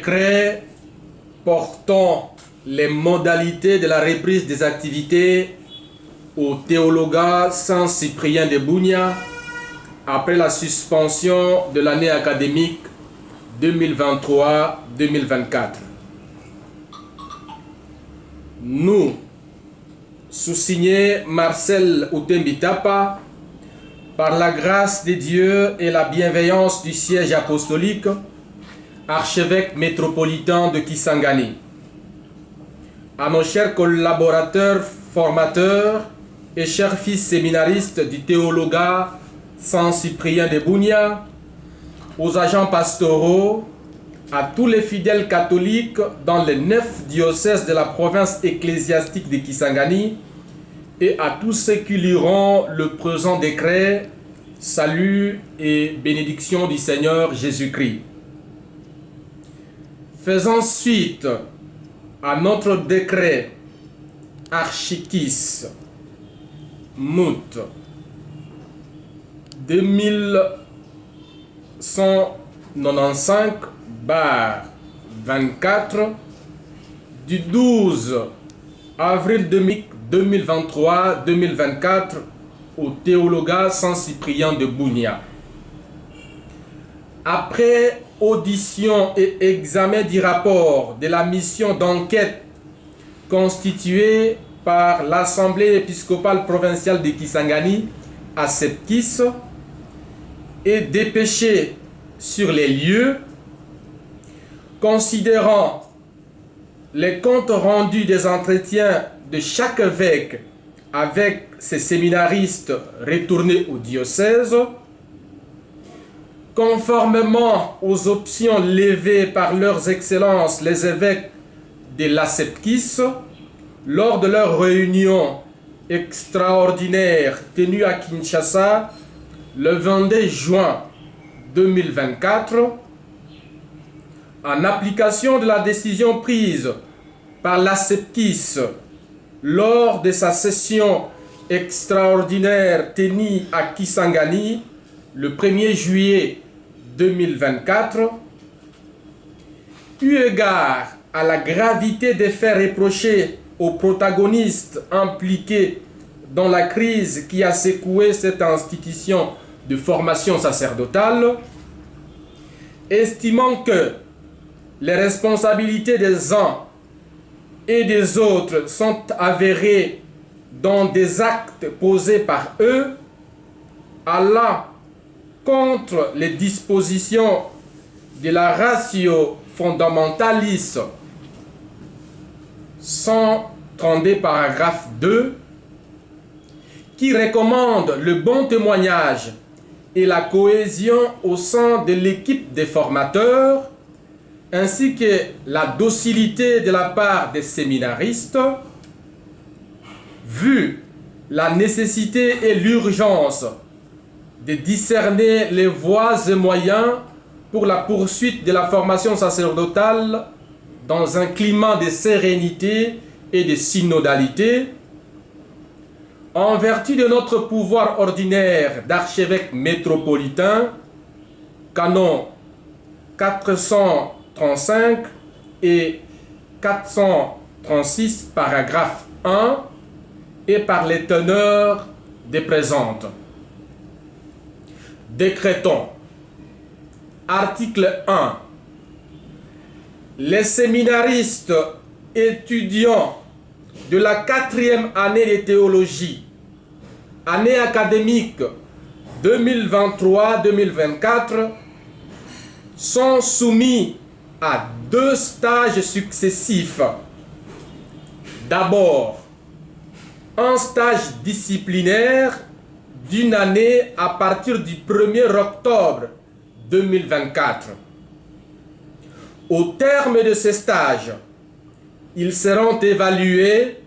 décret portant les modalités de la reprise des activités au théologat Saint-Cyprien de Bunia après la suspension de l'année académique 2023-2024. Nous, sous-signé Marcel Outembitapa, par la grâce de Dieu et la bienveillance du siège apostolique, archevêque métropolitain de Kisangani, à nos chers collaborateurs, formateurs et chers fils séminaristes du théologat Saint-Cyprien de Bunia, aux agents pastoraux, à tous les fidèles catholiques dans les 9 diocèses de la province ecclésiastique de Kisangani et à tous ceux qui liront le présent décret, salut et bénédiction du Seigneur Jésus-Christ. Faisons suite à notre décret Archikis Mout 2195/24 du 12 avril 2023-2024 au théologat Saint-Cyprien de Bunia. Après audition et examen du rapport de la mission d'enquête constituée par l'Assemblée épiscopale provinciale de Kisangani à Sepkis et dépêché sur les lieux, considérant les comptes rendus des entretiens de chaque évêque avec ses séminaristes retournés au diocèse, conformément aux options levées par leurs excellences les évêques de la Sepkis lors de leur réunion extraordinaire tenue à Kinshasa le 22 juin 2024, en application de la décision prise par la Sepkis lors de sa session extraordinaire tenue à Kisangani le 1er juillet 2024, eu égard à la gravité des faits reprochés aux protagonistes impliqués dans la crise qui a secoué cette institution de formation sacerdotale, estimant que les responsabilités des uns et des autres sont avérées dans des actes posés par eux, allant contre les dispositions de la ratio fondamentaliste 132 paragraphe 2 qui recommande le bon témoignage et la cohésion au sein de l'équipe des formateurs, ainsi que la docilité de la part des séminaristes, vu la nécessité et l'urgence de discerner les voies et moyens pour la poursuite de la formation sacerdotale dans un climat de sérénité et de synodalité, en vertu de notre pouvoir ordinaire d'archevêque métropolitain, canon 435 et 436, paragraphe 1, et par les teneurs des présentes. Décrétons. Article 1. Les séminaristes étudiants de la 4e année de théologie, année académique 2023-2024, sont soumis à 2 stages successifs. D'abord, un stage disciplinaire d'une année à partir du 1er octobre 2024. Au terme de ce stage, ils seront évalués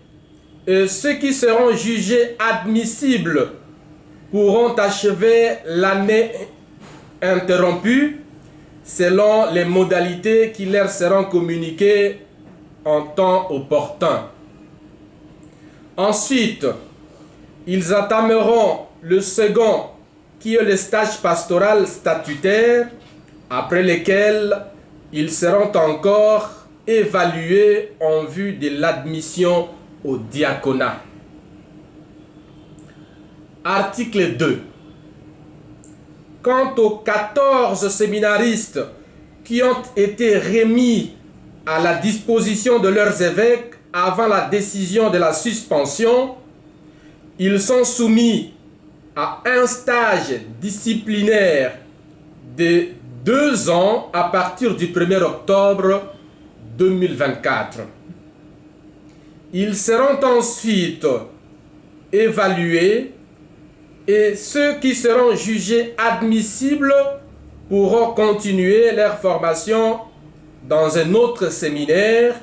et ceux qui seront jugés admissibles pourront achever l'année interrompue selon les modalités qui leur seront communiquées en temps opportun. Ensuite, ils entameront le second, qui est le stage pastoral statutaire, après lequel ils seront encore évalués en vue de l'admission au diaconat. Article 2. Quant aux 14 séminaristes qui ont été remis à la disposition de leurs évêques avant la décision de la suspension, ils sont soumis à un stage disciplinaire de 2 ans à partir du 1er octobre 2024. Ils seront ensuite évalués et ceux qui seront jugés admissibles pourront continuer leur formation dans un autre séminaire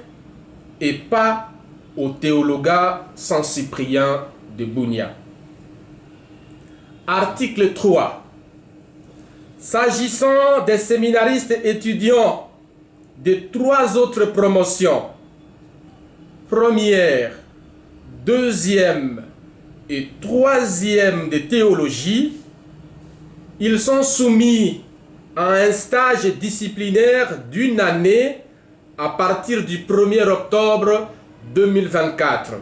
et pas au théologat Saint-Cyprien de Bunia. Article 3. S'agissant des séminaristes étudiants de 3 autres promotions, première, deuxième et troisième de théologie, ils sont soumis à un stage disciplinaire d'1 année à partir du 1er octobre 2024.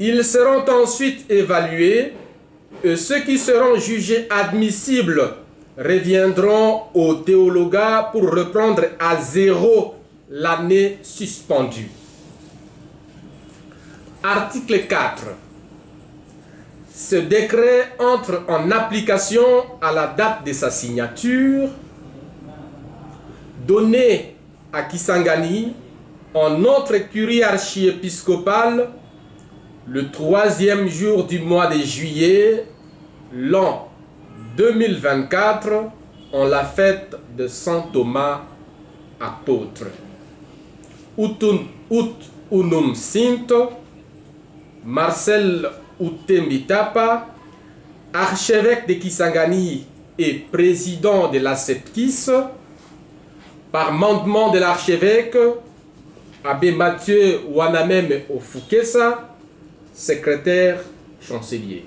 Ils seront ensuite évalués et ceux qui seront jugés admissibles reviendront au théologat pour reprendre à 0 l'année suspendue. Article 4. Ce décret entre en application à la date de sa signature, donné à Kisangani en notre curie archiépiscopale le 3e jour du mois de juillet, l'an 2024, en la fête de Saint Thomas apôtre. Ut unum Sinto, Marcel Utembitapa, archevêque de Kisangani et président de la Septis, par mandement de l'archevêque, Abbé Mathieu Wanamem Ofukesa, secrétaire chancelier.